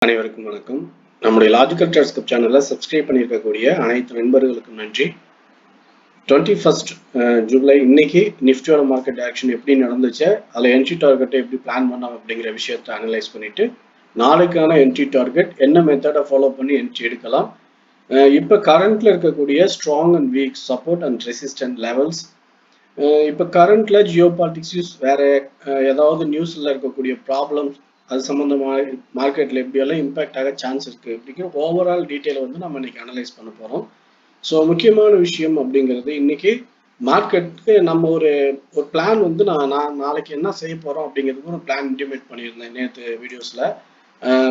அனைவருக்கும் வணக்கம். நம்முடைய லாஜிக்கல் ட்ரேட்ஸ்கப் சேனலை சப்ஸ்கிரைப் பண்ணியிருக்கக்கூடிய அனைத்து நண்பர்களுக்கும் நன்றி. 21st ஜூலை இன்னைக்கு நிஃப்டியோட மார்க்கெட் ஆக்ஷன் எப்படி நடந்துச்சு, அதில் என்ட்ரி டார்கெட்டை எப்படி பிளான் பண்ணோம் அப்படிங்கிற விஷயத்தை அனலைஸ் பண்ணிட்டு நாளைக்கான என்ட்ரி டார்கெட் என்ன மெத்தடை ஃபாலோ பண்ணி என்ட்ரி எடுக்கலாம், இப்போ கரண்ட்ல இருக்கக்கூடிய strong and week support and resistant levels, இப்போ கரண்ட்ல ஜியோ பாலிட்டிக்ஸ் வேற ஏதாவது நியூஸ்ல இருக்கக்கூடிய ப்ராப்ளம்ஸ் அது சம்பந்தமாக மார்க்கெட்ல எப்படியெல்லாம் இம்பாக்ட் ஆக சான்ஸ் இருக்கு அப்படிங்கிற ஓவரால் டீட்டெயில் வந்து நம்ம இன்னைக்கு அனலைஸ் பண்ண போறோம். ஸோ முக்கியமான விஷயம் அப்படிங்கிறது இன்னைக்கு மார்க்கெட்டுக்கு நம்ம ஒரு பிளான் வந்து நான் நாளைக்கு என்ன செய்ய போறோம் அப்படிங்கிறதுக்கு ஒரு பிளான் இன்டிமேட் பண்ணியிருந்தேன் நேற்று வீடியோஸ்ல.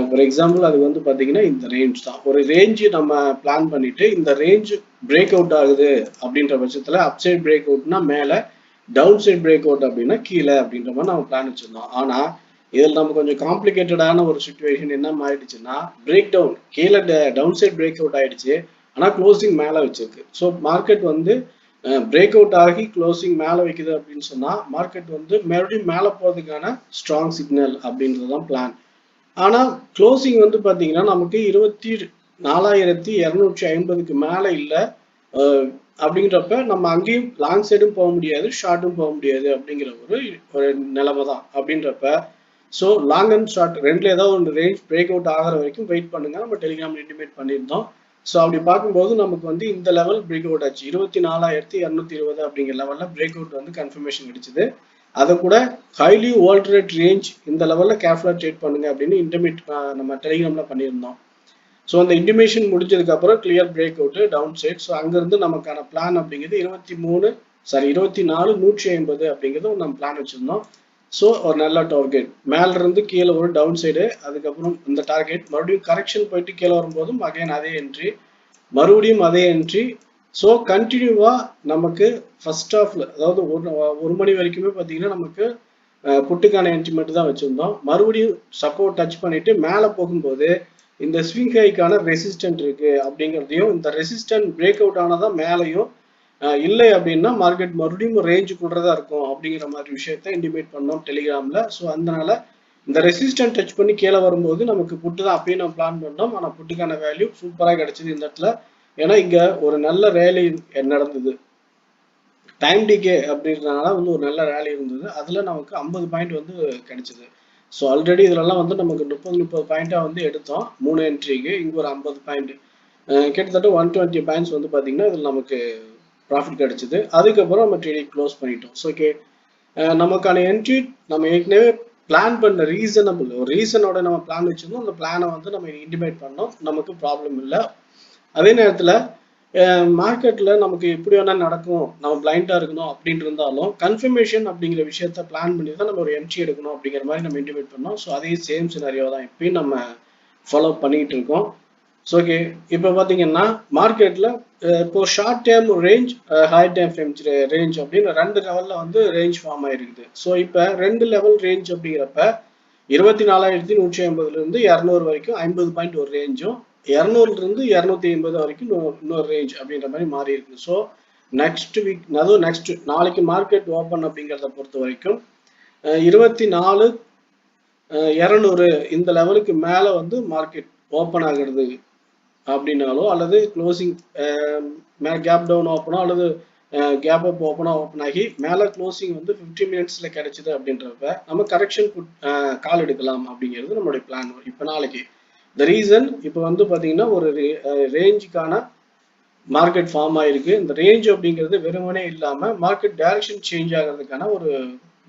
ஃபார் எக்ஸாம்பிள் அது வந்து பார்த்தீங்கன்னா இந்த ரேஞ்ச் தான், ஒரு ரேஞ்சு நம்ம பிளான் பண்ணிட்டு இந்த ரேஞ்ச் பிரேக் அவுட் ஆகுது அப்படின்ற பட்சத்தில் அப்சைட் பிரேக் அவுட்னா மேலே, டவுன் சைட் பிரேக் அவுட் அப்படின்னா கீழே அப்படின்ற மாதிரி நம்ம பிளான் வச்சிருந்தோம். ஆனால் இதில் நம்ம கொஞ்சம் காம்ப்ளிகேட்டடான ஒரு சுச்சுவேஷன் என்ன ஆயிடுச்சுன்னா, பிரேக் டவுன் கீழே டவுன் சைட் பிரேக் அவுட் ஆயிடுச்சு, ஆனால் க்ளோசிங் மேலே வச்சிருக்கு. ஸோ மார்க்கெட் வந்து பிரேக் அவுட் ஆகி க்ளோசிங் மேலே வைக்குது அப்படின்னு சொன்னால் மார்க்கெட் வந்து மறுபடியும் மேலே போகிறதுக்கான ஸ்ட்ராங் சிக்னல் அப்படின்றது தான் பிளான். ஆனால் க்ளோசிங் வந்து பார்த்தீங்கன்னா நமக்கு 24,250க்கு மேலே இல்லை அப்படிங்கிறப்ப நம்ம அங்கேயும் லாங் சைடும் போக முடியாது, ஷார்ட்டும் போக முடியாது அப்படிங்கிற ஒரு நிலைமை தான். அப்படின்றப்ப ஸோ லாங் அண்ட் ஷார்ட் ரெண்டுல ஏதாவது ஒன்று ரேஞ்ச் பிரேக் அவுட் ஆகிற வரைக்கும் வெயிட் பண்ணுங்க, நம்ம டெலிகிராம் இன்டிமேட் பண்ணியிருந்தோம். ஸோ அப்படி பார்க்கும்போது நமக்கு வந்து இந்த லெவல் பிரேக் அவுட் ஆச்சு, 24,220 அப்படிங்கிற லெவலில் பிரேக் அவுட் வந்து கன்ஃபர்மேஷன் கிடைச்சிது. அதை கூட ஹைலி வோல்டரேட் ரேஞ்ச் இந்த லெவலில் கேர்ஃபுல்லாக ட்ரேட் பண்ணுங்க அப்படின்னு இன்டிமேட் நம்ம டெலிகிராம்ல பண்ணியிருந்தோம். ஸோ அந்த இன்டிமேஷன் முடிஞ்சதுக்கு அப்புறம் clear break out downside. So அங்கிருந்து நமக்கான பிளான் அப்படிங்கிறது 24,150 அப்படிங்கிறது நம்ம பிளான் வச்சிருந்தோம். ஸோ ஒரு நல்ல டார்கெட் மேல இருந்து கீழே ஒரு டவுன் சைடு, அதுக்கப்புறம் இந்த டார்கெட் மறுபடியும் கரெக்ஷன் போயிட்டு கீழே வரும்போதும் அகைன் அதே என்ட்ரி, மறுபடியும் அதே என்ட்ரி. ஸோ கண்டினியூவா நமக்கு ஃபர்ஸ்ட் ஹாஃப்ல அதாவது ஒரு மணி வரைக்குமே பார்த்தீங்கன்னா நமக்கு புட்டுக்கான என்ட்ரி மட்டும் தான் வச்சிருந்தோம். மறுபடியும் சப்போர்ட் டச் பண்ணிட்டு மேலே போகும்போது இந்த ஸ்விங் ஹைக்கான ரெசிஸ்டன்ட் இருக்கு அப்படிங்கிறதையும், இந்த ரெசிஸ்டன்ட் பிரேக் அவுட் ஆனதான் மேலையும், இல்லை அப்படின்னா மார்க்கெட் மறுபடியும் ரேஞ்சு கூடுறதா இருக்கும் அப்படிங்கிற மாதிரி விஷயத்த இன்டிமேட் பண்ணோம் டெலிகிராம்ல. ஸோ அதனால இந்த ரெசிஸ்டன்ட் டச் பண்ணி கீழே வரும்போது நமக்கு புட்டு தான் அப்பயும் நம்ம பிளான் பண்ணோம். ஆனால் புட்டுக்கான வேல்யூ சூப்பராக கிடைச்சது இந்த இடத்துல. ஏன்னா இங்க ஒரு நல்ல ரேலி நடந்தது, டைம் டிகே அப்படின்றதுனால வந்து ஒரு நல்ல ரேலி இருந்தது. அதுல நமக்கு 50 பாயிண்ட் வந்து கிடைச்சது. ஸோ ஆல்ரெடி இதுலலாம் வந்து நமக்கு 30 பாயிண்டா வந்து எடுத்தோம் 3 என்ட்ரிக்கு. இங்க ஒரு 50 பாயிண்ட், கிட்டத்தட்ட 120 பாயிண்ட்ஸ் வந்து பாத்தீங்கன்னா இதில் நமக்கு ப்ராஃபிட் கிடைச்சது. அதுக்கப்புறம் நம்ம ட்ரேடிங் க்ளோஸ் பண்ணிட்டோம். ஸோ ஓகே, நமக்கான என்ட்ரி நம்ம ஏற்கனவே பிளான் பண்ண ரீசனபிள் ஒரு ரீசனோட நம்ம பிளான் வச்சிருந்தோம். அந்த பிளானை வந்து நம்ம இன்டிமேட் பண்ணோம், நமக்கு ப்ராப்ளம் இல்லை. அதே நேரத்தில் மார்க்கெட்ல நமக்கு எப்படி வேணா நடக்கும், நம்ம பிளைண்டா இருக்கணும் அப்படின்னு இருந்தாலும் கன்ஃபர்மேஷன் அப்படிங்கிற விஷயத்த பிளான் பண்ணி தான் நம்ம ஒரு என்ட்ரி எடுக்கணும் அப்படிங்கிற மாதிரி நம்ம இன்டிமேட் பண்ணோம். ஸோ அதே சேம் சினாரியோ தான் இப்பயும் நம்ம ஃபாலோ பண்ணிட்டு இருக்கோம். ஸோ ஓகே, இப்போ பார்த்தீங்கன்னா மார்க்கெட்ல இப்போ short term range, high term range அப்படின்னு ரெண்டு லெவலில் வந்து ரேஞ்ச் ஃபார்ம் ஆயிருக்குது. ஸோ இப்போ ரெண்டு லெவல் ரேஞ்ச் அப்படிங்கிறப்ப 24,150 இருந்து 200 வரைக்கும் 50 பாயிண்ட் ஒரு ரேஞ்சும், 200 இருந்து 250 வரைக்கும் இன்னொரு ரேஞ்ச் அப்படின்ற மாதிரி மாறி இருக்கு. ஸோ நெக்ஸ்ட் வீக், அதுவும் நெக்ஸ்ட் நாளைக்கு மார்க்கெட் ஓப்பன் அப்படிங்கிறத பொறுத்த வரைக்கும் 24,200 இந்த லெவலுக்கு மேலே வந்து மார்க்கெட் ஓப்பன் ஆகிறது அப்படின்னாலோ, அல்லது க்ளோசிங் கேப் டவுன் ஓப்பனோ அல்லது கேப் அப் ஓப்பன் ஆகி மேலே க்ளோசிங் வந்து 50 மினிட்ஸ்ல கிடைச்சது அப்படின்றப்ப நம்ம கரெக்ஷன் கால் எடுக்கலாம் அப்படிங்கிறது நம்மளுடைய பிளான் இப்போ நாளைக்கு. த ரீசன் இப்போ வந்து பார்த்தீங்கன்னா ஒரு ரேஞ்சுக்கான மார்க்கெட் ஃபார்ம் ஆயிருக்கு. இந்த ரேஞ்ச் அப்படிங்கிறது வெறுமனே இல்லாமல் மார்க்கெட் டைரக்ஷன் சேஞ்ச் ஆகிறதுக்கான ஒரு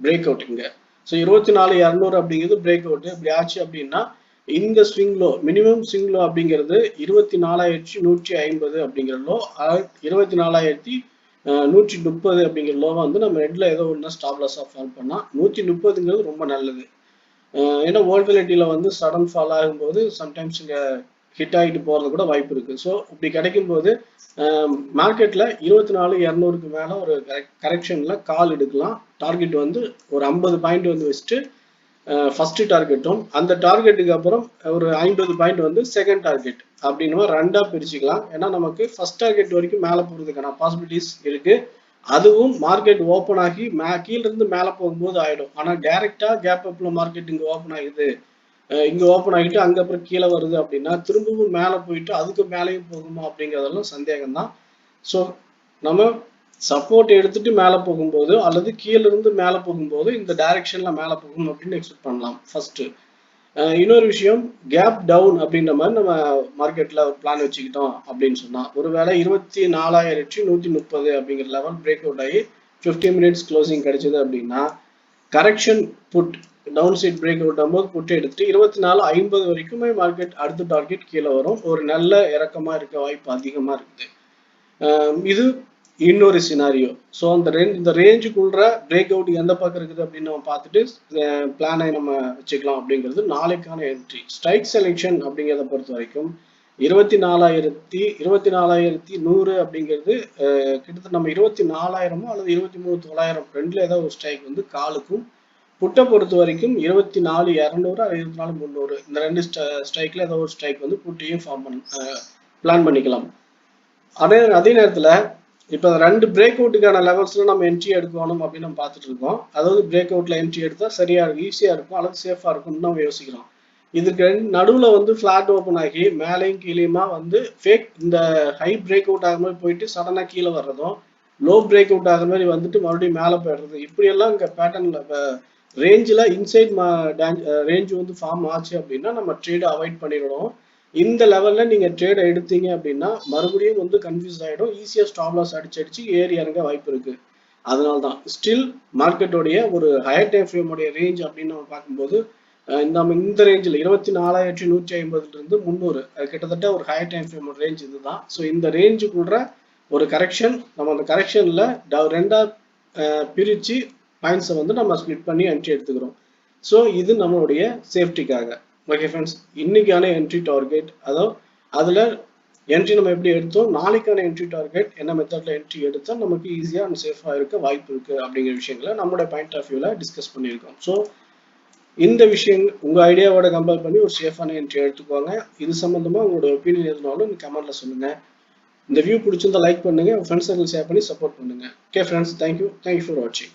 பிரேக் அவுட் இங்கே. ஸோ 24,200 அப்படிங்கிறது பிரேக் அவுட். இப்படி ஆச்சு அப்படின்னா இந்த swing low, minimum swing low அப்படிங்கிறது 24,150 அப்படிங்கிற லோ, 24,130 அப்படிங்கிற லோவை வந்து நம்ம ரெட்ல ஏதோ ஒன்று ஸ்டாப் லாஸா ஃபால் பண்ணா 130ங்கிறது ரொம்ப நல்லது. ஏன்னா வோல்டிலிட்டியில வந்து சடன் ஃபால் ஆகும்போது சம்டைம்ஸ் இங்கே ஹிட் ஆகிட்டு போகிறது கூட வாய்ப்பு இருக்கு. ஸோ இப்படி கிடைக்கும் போது மார்க்கெட்ல 24,200க்கு மேலே ஒரு கரெக்ஷன்ல கால் எடுக்கலாம். டார்கெட் வந்து ஒரு 50 பாயிண்ட் வந்து வச்சுட்டு ஃபர்ஸ்ட் டார்கெட்டும், அந்த டார்கெட்டுக்கு அப்புறம் ஒரு 50 பாயிண்ட் வந்து செகண்ட் டார்கெட் அப்படின்னு ரெண்டா பிரிச்சுக்கலாம். ஏன்னா நமக்கு ஃபர்ஸ்ட் டார்கெட் வரைக்கும் மேலே போகிறதுக்கான பாசிபிலிட்டிஸ் இருக்கு. அதுவும் மார்க்கெட் ஓப்பன் ஆகி கீழ இருந்து மேலே போகும்போது ஆயிடும். ஆனால் டைரக்டா கேப் அப்ல மார்க்கெட் இங்கே ஓப்பன் ஆகுது இங்க ஓப்பன் ஆகிட்டு அங்க அப்புறம் கீழே வருது அப்படின்னா திரும்பவும் மேலே போயிட்டு அதுக்கு மேலேயும் போகுமா அப்படிங்கிறதெல்லாம் சந்தேகம் தான். ஸோ நம்ம சப்போர்ட் எடுத்துட்டு மேலே போகும்போது அல்லது கீழே இருந்து மேலே போகும்போது இந்த டைரக்ஷன்ல மேலே போகும் அப்படின்னு எக்ஸ்பெக்ட் பண்ணலாம் ஃபர்ஸ்ட். இன்னொரு விஷயம், கேப் டவுன் அப்படின்ற மாதிரி நம்ம மார்க்கெட்ல ஒரு பிளான் வச்சுக்கிட்டோம் அப்படின்னு சொன்னா ஒருவேளை 24,130 அப்படிங்கிற லெவல் பிரேக் அவுட் ஆகி 15 மினிட்ஸ் க்ளோசிங் கிடைச்சது அப்படின்னா correction put downside break out ஆகும்போது புட் எடுத்துட்டு 24,50 வரைக்குமே மார்க்கெட் அடுத்த டார்கெட் கீழே வரும். ஒரு நல்ல இறக்கமா இருக்க வாய்ப்பு அதிகமா இருக்குது. இது இன்னொரு சினாரியோ. ஸோ இந்த ரேஞ்சுக்குள்ள பிரேக் அவுட் எந்த பக்கம் இருக்குது அப்படின்னு நம்ம பார்த்துட்டு பிளானை நம்ம வச்சுக்கலாம் அப்படிங்கிறது நாளைக்கான என்ட்ரி. ஸ்ட்ரைக் செலெக்ஷன் அப்படிங்கிறத பொறுத்த வரைக்கும் 24,100 அப்படிங்கிறது கிட்டத்தட்ட நம்ம 24,000 அல்லது 23,900 ரெண்டுல ஏதாவது ஒரு ஸ்ட்ரைக் வந்து காலுக்கும், புட்டை பொறுத்த வரைக்கும் 24,200 அல்லது 24,300 இந்த ரெண்டு ஸ்ட்ரைக்ல ஏதாவது ஒரு ஸ்ட்ரைக் வந்து புட்டையும் பிளான் பண்ணிக்கலாம். அதே நேரத்துல இப்ப ரெண்டு பிரேக் அவுட்டுக்கான லெவல்ஸ்ல நம்ம என்ட்ரி எடுக்கணும் அப்படின்னு நம்ம பார்த்துட்டு இருக்கோம். அதாவது பிரேக் அவுட்ல என்ட்ரி எடுத்தா சரியா இருக்கும், ஈஸியா இருக்கும் அல்லது சேஃபா இருக்கும்னு நம்ம யோசிக்கிறோம். இதுக்கு நடுவுல வந்து ஃபிளாட் ஓப்பன் ஆகி மேலையும் கீழேயுமா வந்து ஃபேக் இந்த ஹை பிரேக் அவுட் ஆகிற மாதிரி போயிட்டு சடனா கீழே வர்றதும், லோ பிரேக் அவுட் ஆகிற மாதிரி வந்துட்டு மறுபடியும் மேலே போயிடுறது, இப்படி எல்லாம் இங்க பேட்டர்ன்ல ரேஞ்சில் இன்சைட் ரேஞ்ச் வந்து ஃபார்ம் ஆச்சு அப்படின்னா நம்ம ட்ரேடை அவாய்ட் பண்ணிடணும். இந்த லெவல்ல நீங்க ட்ரேட் எடுத்தீங்க அப்படின்னா மறுபடியும் வந்து கன்ஃபியூஸ் ஆயிடும், ஈஸியா ஸ்டாப் லாஸ் அடிச்சு ஏறி இறங்க வாய்ப்பு இருக்கு. அதனால தான் ஸ்டில் மார்க்கெட்டோடைய ஒரு ஹையர் டைம் ஃப்ரேம் உடைய ரேஞ்ச் அப்படின்னு நம்ம பார்க்கும்போது நம்ம இந்த ரேஞ்சில் 24,150 இருந்து 300 கிட்டத்தட்ட ஒரு ஹையர் டைம் ஃப்ரேம் ரேஞ்ச் இதுதான். ஸோ இந்த ரேஞ்சுக்குள்ள ஒரு கரெக்ஷன், நம்ம அந்த கரெக்ஷன்ல ரெண்டா பிரிச்சு பாயிண்ட்ஸை வந்து நம்ம ஸ்பிளிட் பண்ணி என்ட்ரி எடுத்துக்கிறோம். ஸோ இது நம்மளுடைய சேஃப்டிக்காக. ஓகே ஃப்ரெண்ட்ஸ், இன்னைக்கான என்ட்ரி டார்கெட் அதாவது அதுல என்ட்ரி நம்ம எப்படி எடுத்தோம், நாளைக்கான என்ட்ரி டார்கெட் என்ன மெத்தட்ல என்ட்ரி எடுத்தா நமக்கு ஈஸியா அண்ட் சேஃபா இருக்க வாய்ப்பு இருக்கு அப்படிங்கிற விஷயங்களை நம்மளுடைய பாயிண்ட் ஆஃப் வியூல டிஸ்கஸ் பண்ணியிருக்கோம். ஸோ இந்த விஷயம் உங்க ஐடியாவோட கம்பேர் பண்ணி ஒரு சேஃபான என்ட்ரி எடுத்துக்கோங்க. இது சம்பந்தமா உங்களோட ஒப்பீனியன் எதுனாலும் கமெண்ட்ல சொல்லுங்க. இந்த வியூ பிடிச்சிருந்தா லைக் பண்ணுங்க, உங்க ஃப்ரெண்ட்ஸ் சர்க்கிள் ஷேர் பண்ணி சப்போர்ட் பண்ணுங்க. ஓகே ஃப்ரெண்ட்ஸ், தேங்க்யூ ஃபார் வாட்சிங்.